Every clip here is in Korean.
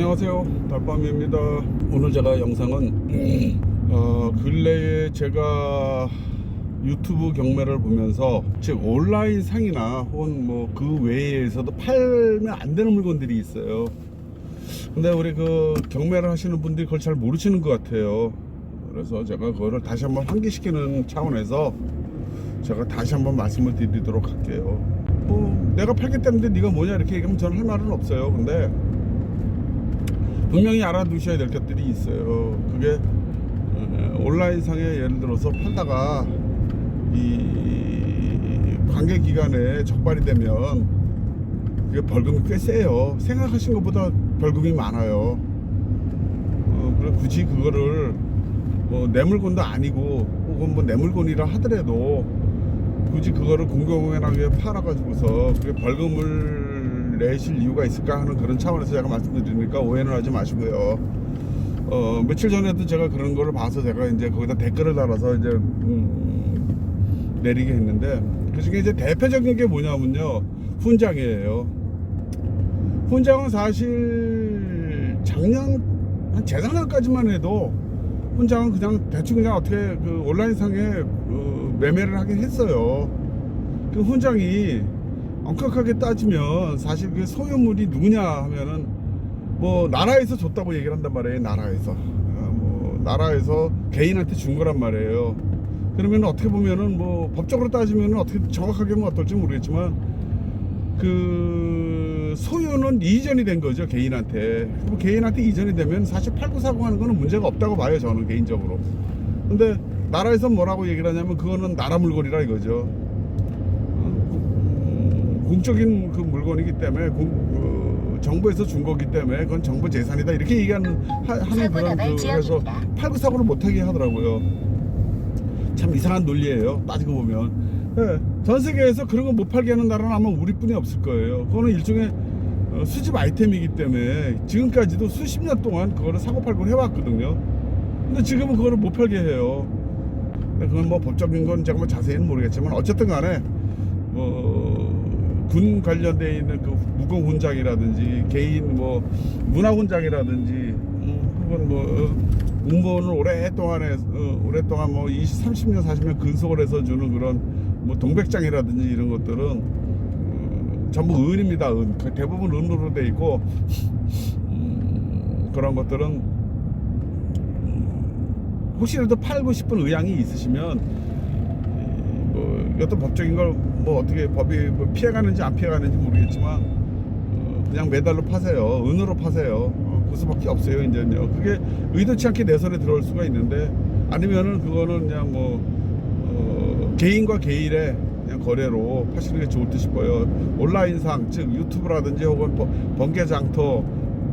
안녕하세요, 달밤입니다. 오늘 제가 영상은 근래에 제가 유튜브 경매를 보면서 즉 온라인 상이나 혹은 뭐 그 외에서도 팔면 안 되는 물건들이 있어요. 근데 우리 그 경매를 하시는 분들이 그걸 잘 모르시는 것 같아요. 그래서 제가 그거를 다시 한번 환기시키는 차원에서 제가 다시 한번 말씀을 드리도록 할게요. 뭐 내가 팔겠다는데 네가 뭐냐 이렇게 얘기하면 저는 할 말은 없어요. 근데 분명히 알아두셔야 될 것들이 있어요. 그게 온라인상에 예를 들어서 팔다가 이 관계기간에 적발이 되면 그게 벌금이 꽤 세요. 생각하신 것보다 벌금이 많아요. 그래 굳이 그거를 뭐 내 물건도 아니고 혹은 뭐 내 물건이라 하더라도 굳이 그거를 공공연하게 팔아가지고서 그게 벌금을 내실 이유가 있을까 하는 그런 차원에서 제가 말씀드리니까 오해는 하지 마시고요. 며칠 전에도 제가 그런 거를 봐서 제가 이제 거기다 댓글을 달아서 이제 내리게 했는데, 그 중에 이제 대표적인 게 뭐냐면요, 훈장이에요. 훈장은 사실 작년 한 재작년까지만 해도 훈장은 그냥 대충 그냥 어떻게 그 온라인상에 매매를 하긴 했어요. 그 훈장이 엄격하게 따지면 사실 그 소유물이 누구냐 하면은 뭐 나라에서 줬다고 얘기를 한단 말이에요. 나라에서 뭐 나라에서 개인한테 준 거란 말이에요. 그러면 어떻게 보면은 뭐 법적으로 따지면은 어떻게 정확하게 뭐 어떨지 모르겠지만 그 소유는 이전이 된 거죠, 개인한테. 개인한테 이전이 되면 사실 팔고 사고 하는 거는 문제가 없다고 봐요, 저는 개인적으로. 근데 나라에서 뭐라고 얘기를 하냐면 그거는 나라 물건이라 이거죠. 공적인 그 물건이기 때문에 정부에서 준 거기 때문에 그건 정부 재산이다 이렇게 얘기하는 하는 그런 그래서 팔고 사고를 못하게 하더라고요. 참 이상한 논리예요, 따지고 보면. 네, 전 세계에서 그런 거 못 팔게 하는 나라는 아마 우리뿐이 없을 거예요. 그거는 일종의 수집 아이템이기 때문에 지금까지도 수십 년 동안 그거를 사고 팔고 해왔거든요. 근데 지금은 그거를 못 팔게 해요. 그건 뭐 법적인 건 제가 뭐 자세히는 모르겠지만 어쨌든 간에 군 관련되어 있는 그 무공 훈장이라든지 개인 뭐 문화 훈장이라든지 혹은 뭐 공무원을 오랫동안 뭐 20, 30년 40년 근속을 해서 주는 그런 뭐 동백장이라든지 이런 것들은 전부 은입니다. 은. 대부분 은으로 돼 있고 그런 것들은 혹시라도 팔고 싶은 의향이 있으시면 뭐 어떤 법적인 걸 뭐 어떻게 법이 뭐 피해가는지 안 피해가는지 모르겠지만 그냥 메달로 파세요. 은으로 파세요. 그 수밖에 없어요. 이제는요. 그게 의도치 않게 내 손에 들어올 수가 있는데, 아니면은 그거는 그냥 뭐 개인과 개인의 그냥 거래로 파시는 게 좋을 듯 싶어요. 온라인상 즉 유튜브라든지 혹은 번개장터,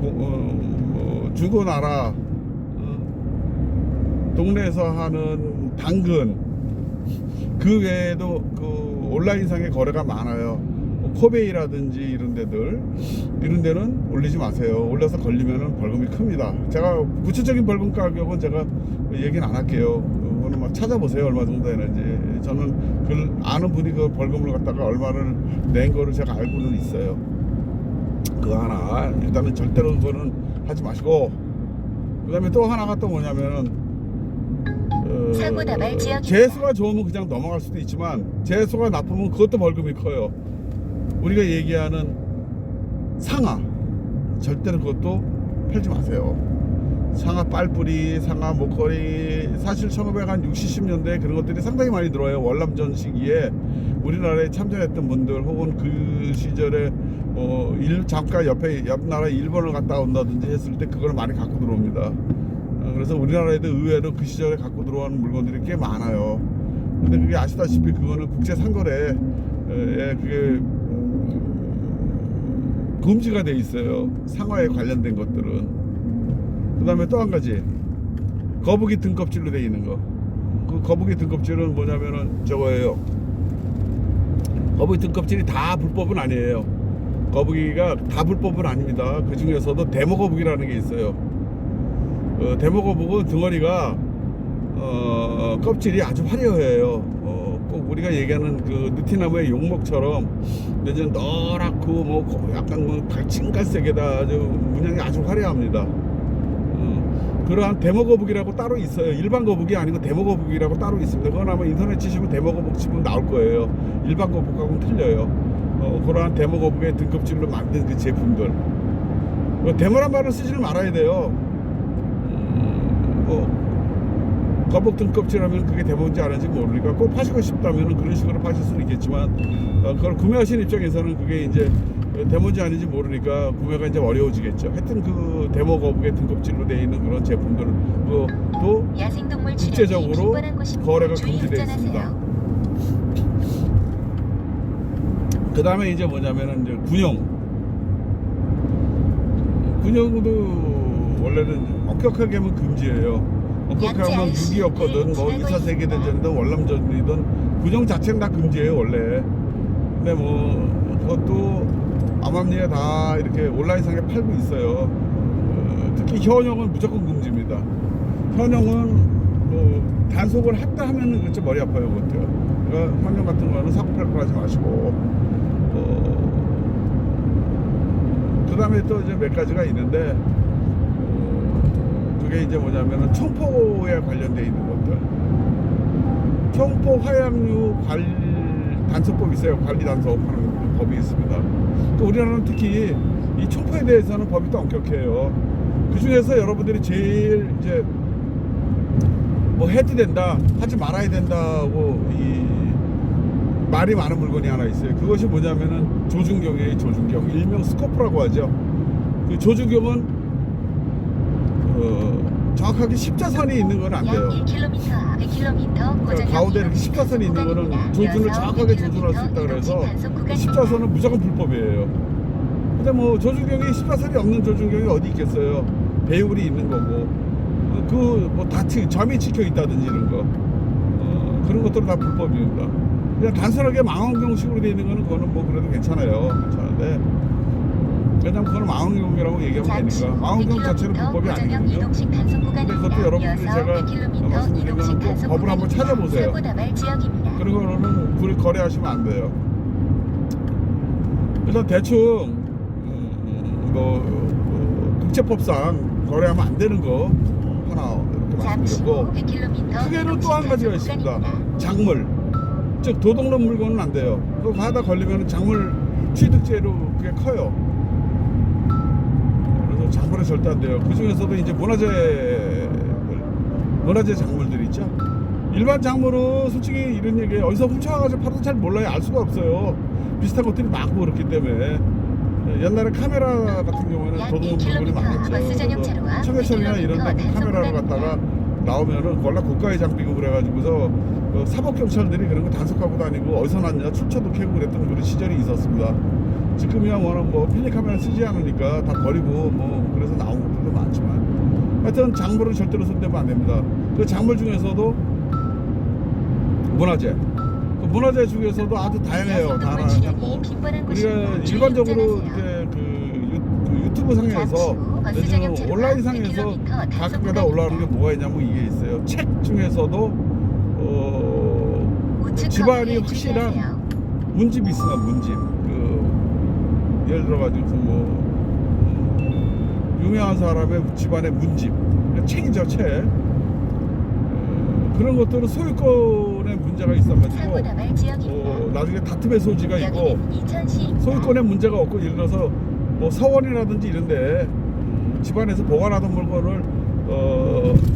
뭐 중고나라, 동네에서 하는 당근, 그 외에도 그 온라인상의 거래가 많아요. 코베이라든지 이런 데는 올리지 마세요. 올려서 걸리면은 벌금이 큽니다. 제가 구체적인 벌금 가격은 제가 얘기는 안 할게요. 그거는 막 찾아보세요, 얼마 정도 되는지. 저는 그 아는 분이 그 벌금을 갖다가 얼마를 낸 거를 제가 알고는 있어요. 그거 하나. 일단은 절대로 그거는 하지 마시고, 그 다음에 또 하나가 또 뭐냐면은 재수가 좋으면 그냥 넘어갈 수도 있지만 재수가 나쁘면 그것도 벌금이 커요. 우리가 얘기하는 상아, 절대로 그것도 팔지 마세요. 상아 빨뿌리, 상아 목걸이, 사실 1960, 70년대에 그런 것들이 상당히 많이 들어와요. 월남전 시기에 우리나라에 참전했던 분들 혹은 그 시절에 잠깐 옆 나라 일본을 갔다 온다든지 했을 때 그걸 많이 갖고 들어옵니다. 그래서 우리나라에도 의외로 그 시절에 갖고 들어오는 물건들이 꽤 많아요. 근데 그게 아시다시피 그거는 국제 상거래에 그게 금지가 돼 있어요. 상어에 관련된 것들은. 그 다음에 또 한 가지, 거북이 등껍질로 돼 있는 거. 그 거북이 등껍질은 뭐냐면은 저거예요. 거북이 등껍질이 다 불법은 아니에요. 거북이가 다 불법은 아닙니다. 그 중에서도 데모거북이라는 게 있어요. 데모거북은 덩어리가 껍질이 아주 화려해요. 꼭 우리가 얘기하는 그 느티나무의 용목처럼 이제 노랗고 뭐 약간 뭐 갈색에다 아주 문양이 아주 화려합니다. 그러한 데모거북이라고 따로 있어요. 일반 거북이 아니고 데모거북이라고 따로 있습니다. 그건 아마 인터넷 치시면 데모거북 치면 나올 거예요. 일반 거북하고는 틀려요. 그러한 데모거북의 등껍질로 만든 그 제품들. 데모란 말을 쓰지를 말아야 돼요. 거북 등껍질 하면 그게 데모인지 아닌지 모르니까 꼭 파시고 싶다면 그런 식으로 파실 수는 있겠지만, 그걸 구매하시는 입장에서는 그게 이제 데모인지 아닌지 모르니까 구매가 이제 어려워지겠죠. 하여튼 그 데모 거북의 등껍질로 되어 있는 그런 제품들, 또 국제적으로 거래가 금지되어 있습니다. 그 다음에 이제 뭐냐면은 이제 군용도 원래는 엄격하게 하면 금지예요. 엄격하게 하면 6.25든 뭐 2차 세계대전이든 월남전이든 군용 자체는 다 금지예요 원래. 근데 뭐 그것도 암암리에 다 이렇게 온라인상에 팔고 있어요. 특히 현역은 무조건 금지입니다. 현역은 뭐 단속을 했다 하면은 그렇죠, 머리 아파요 그것도요. 그러니까 현역 같은 거는 사고 팔 거 하지 마시고. 그 다음에 또 이제 몇 가지가 있는데, 그게 이제 뭐냐면은 청포에 관련되어 있는 것들. 청포 화약류 단속법이 있어요. 관리 단속하는 법이 있습니다. 우리나라는 특히 이 청포에 대해서는 법이 또 엄격해요. 그 중에서 여러분들이 제일 이제 뭐 해도 된다, 하지 말아야 된다고 이 말이 많은 물건이 하나 있어요. 그것이 뭐냐면은 조준경이에요. 조준경, 일명 스코프라고 하죠. 그 조준경은 정확하게 십자선이 있는 건 안 돼요. 1km, 100km 가운데 이렇게 십자선이 있는 거는 조준을 정확하게 조준할 수 있다 그래서 십자선은 무조건 불법이에요. 근데 뭐 조준경이 십자선이 없는 조준경이 어디 있겠어요. 배율이 있는 거고, 그 뭐 다 점이 찍혀 있다든지 이런 거, 그런 것들은 다 불법입니다. 그냥 단순하게 망원경식으로 되어 있는 거는 그거는 뭐 그래도 괜찮아요. 괜찮은데, 왜냐면 그거는 망원경이라고 얘기하면 되니까. 망원경 자체는 불법이 아니거든요. 근데 그것도 여러분들이 제가 말씀드린 거는 꼭 법을 한번 찾아보세요. 그런 거는 거래하시면 안 돼요. 그래서 대충 국제법상 거래하면 안 되는 거 하나 이렇게 말씀드렸고, 크게는 또 한 가지가 있습니다. 작물, 즉 도둑놈 물건은 안 돼요. 그거 하다 걸리면 작물 취득죄로 그게 커요. 그래서 작물은 절대 안 돼요. 그 중에서도 이제 문화재 작물들이 있죠. 일반 작물은 솔직히 이런 얘기 어디서 훔쳐가지고 팔아도 잘 몰라요. 알 수가 없어요. 비슷한 것들이 많고 그렇기 때문에. 옛날에 카메라 같은 경우에는 도둑놈 물건이 많았죠. 청계천이나 이런 데 카메라를 갖다가 나오면은 원래 고가의 장비고 그래가지고서 사법경찰들이 그런 거 단속하고 다니고 어디서 났냐 출처도 캐고 그랬던 그런 시절이 있었습니다. 지금이야 뭐 필름 카메라 쓰지 않으니까 다 버리고 뭐 그래서 나온 것들도 많지만, 하여튼 작물은 절대로 손대면 안 됩니다. 그 작물 중에서도 문화재, 그 문화재 중에서도 아주 다양해요. 다 뭐 우리가 일반적으로 이제 그 유튜브 상에서 요즘 온라인 상에서 가끔가다 올라오는 게 뭐가 있냐면 이게 있어요. 책 중에서도 집안이 확실한 문집이 있으면 문집, 예를 들어가지고 유명한 사람의 집안의 문집, 책이죠, 책. 그런 것들은 소유권의 문제가 있어가지고 나중에 다툼의 소지가 있고, 소유권의 문제가 없고, 예를 들어서 뭐 서원이라든지 이런데 집안에서 보관하던 물건을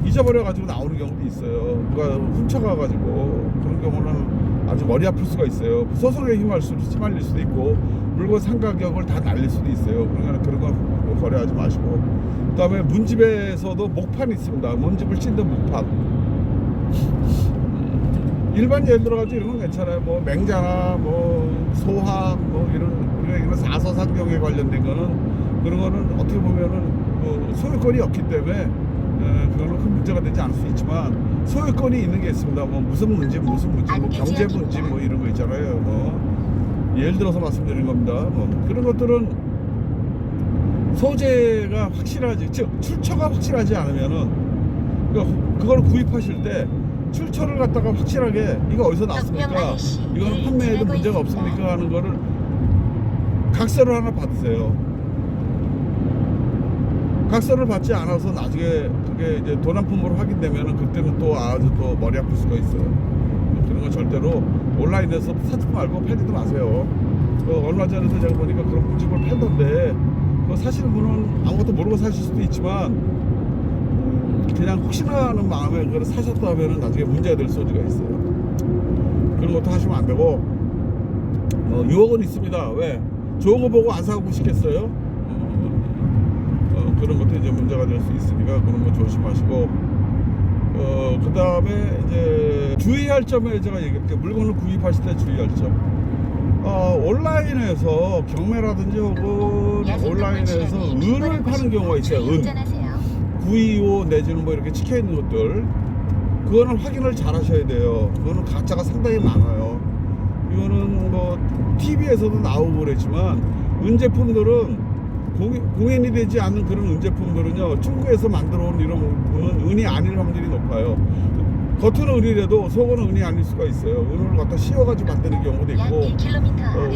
잊어버려가지고 나오는 경우도 있어요. 누가 훔쳐가가지고. 그런 경우는 아주 머리 아플 수가 있어요. 소송에 휘말릴 수도 있고, 물건 상가격을 다 날릴 수도 있어요. 그러니까 그런 건 거래하지 마시고. 그 다음에 문집에서도 목판이 있습니다. 문집을 찢는 목판. 일반 예를 들어가지고 이런 건 괜찮아요. 뭐 맹자나 뭐 소학 뭐 이런 우리가 이런 사서상경에 관련된 거는, 그런 거는 어떻게 보면은 뭐 소유권이 없기 때문에 그거는 큰 문제가 되지 않을 수 있지만, 소유권이 있는 게 있습니다. 뭐 무슨 문집, 뭐 경제 문집 뭐 이런 거 있잖아요. 뭐 예를 들어서 말씀드리는 겁니다. 뭐 그런 것들은 소재가 확실하지, 즉 출처가 확실하지 않으면은 그걸 구입하실 때 출처를 갖다가 확실하게 이거 어디서 났습니까? 덕평 IC, 이거는 판매에도 지나고 문제가 있습니다. 없습니까? 하는 거를 각서를 하나 받으세요. 각서를 받지 않아서 나중에 그게 이제 도난품으로 확인되면은 그때는 또 아주 또 머리 아플 수가 있어요. 그런 건 절대로 온라인에서 사지 말고 팔지도 마세요. 얼마 전에도 제가 보니까 그런 물집을 팔던데 그거 사시는 분은 아무것도 모르고 사실 수도 있지만 그냥 혹시나 하는 마음에 그걸 사셨다 하면은 나중에 문제가 될 소지가 있어요. 그런 것도 하시면 안 되고 유혹은 있습니다. 왜? 좋은 거 보고 안 사고 싶겠어요? 그런 것도 이제 문제가 될 수 있으니까 그런 거 조심하시고 그 다음에 이제 주의할 점에 제가 얘기할게요. 물건을 구입하실 때 주의할 점. 온라인에서 경매라든지 혹은 온라인에서 은을 파는 경우가 있어요. 은. 925 내지는 뭐 이렇게 찍혀 있는 것들. 그거는 확인을 잘 하셔야 돼요. 그거는 가짜가 상당히 많아요. 이거는 뭐 TV에서도 나오고 그랬지만 은 제품들은 공인이 되지 않는 그런 은 제품들은요, 중국에서 만들어 온 이런 은이 아닐 확률이 높아요. 겉은 은이라도 속은 은이 아닐 수가 있어요. 은을 갖다 씌워가지고 만드는 경우도 있고,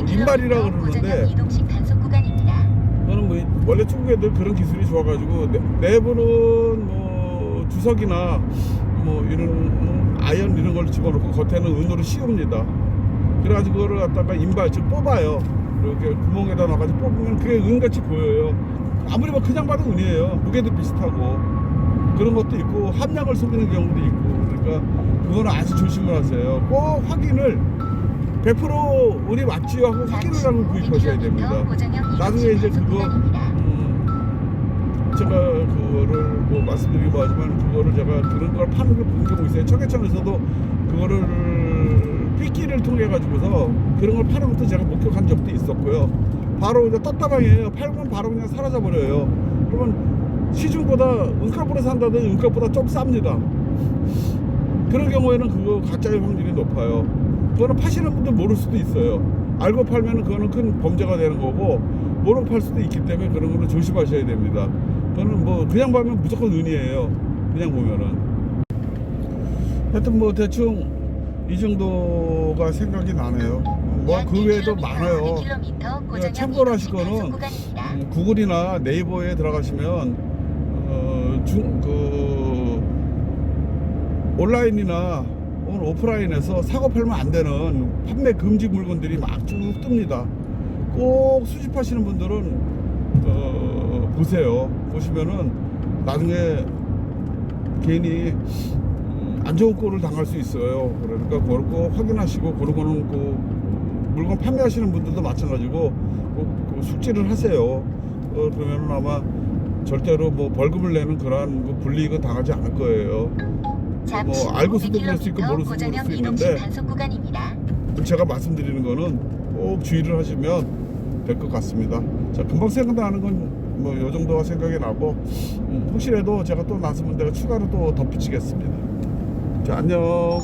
인발이라 그러는데, 그거는 뭐 원래 중국 애들 그런 기술이 좋아가지고 내부는 뭐 주석이나 뭐 이런 아연 이런 걸 집어넣고 겉에는 은으로 씌웁니다. 그래가지고 그거를 갖다가 인발 즉 뽑아요. 이렇게 구멍에다 넣어가지고 뽑으면 그게 은같이 보여요. 아무리 뭐 그냥 봐도 은이에요. 무게도 비슷하고 그런 것도 있고 함량을 속이는 경우도 있고, 그러니까 그거는 아주 조심을 하세요. 꼭 확인을 100% 은이 맞지요 하고 확인을 하고 구입하셔야 됩니다. 나중에 이제 그거 제가 그거를 뭐 말씀드리긴 하지만 그거를 제가 그런 걸 파는 걸 본 경우 있어요. 청계천에서도 그거를 삐끼를 통해 가지고서 그런 걸 파는 것도 제가 목격한 적도 있었고요. 바로 이제 떴다방이에요. 팔면 바로 그냥 사라져 버려요. 그러면 시중보다 은값으로 산다더니 은값보다 좀 쌉니다. 그런 경우에는 그거 가짜일 확률이 높아요. 그거는 파시는 분들 모를 수도 있어요. 알고 팔면은 그거는 큰 범죄가 되는 거고, 모르고 팔 수도 있기 때문에 그런 거는 조심하셔야 됩니다. 그거는 뭐 그냥 보면 무조건 은이에요. 그냥 보면은. 하여튼 뭐 대충 이 정도가 생각이 나네요. 뭐 그 외에도 많아요. 참고로 하실 거는 구글이나 네이버에 들어가시면 온라인이나 혹은 오프라인에서 사고 팔면 안 되는 판매 금지 물건들이 막 쭉 뜹니다. 꼭 수집하시는 분들은 보세요. 보시면은 나중에 괜히 안 좋은 꼴을 당할 수 있어요. 그러니까 그걸 꼭 확인하시고, 그런 거는 그 물건 판매하시는 분들도 마찬가지고 꼭 숙지를 하세요. 그러면은 아마 절대로 뭐 벌금을 내는 그러한 불이익은 당하지 않을 거예요. 뭐 알고서도 그럴 수 있고 모르고서 그럴 수 있는데, 제가 말씀드리는 거는 꼭 주의를 하시면 될 것 같습니다. 자, 금방 생각나는 건 뭐 요 정도가 생각이 나고, 혹시라도 제가 또 나서면 내가 추가로 또 덧붙이겠습니다. 자, 안녕.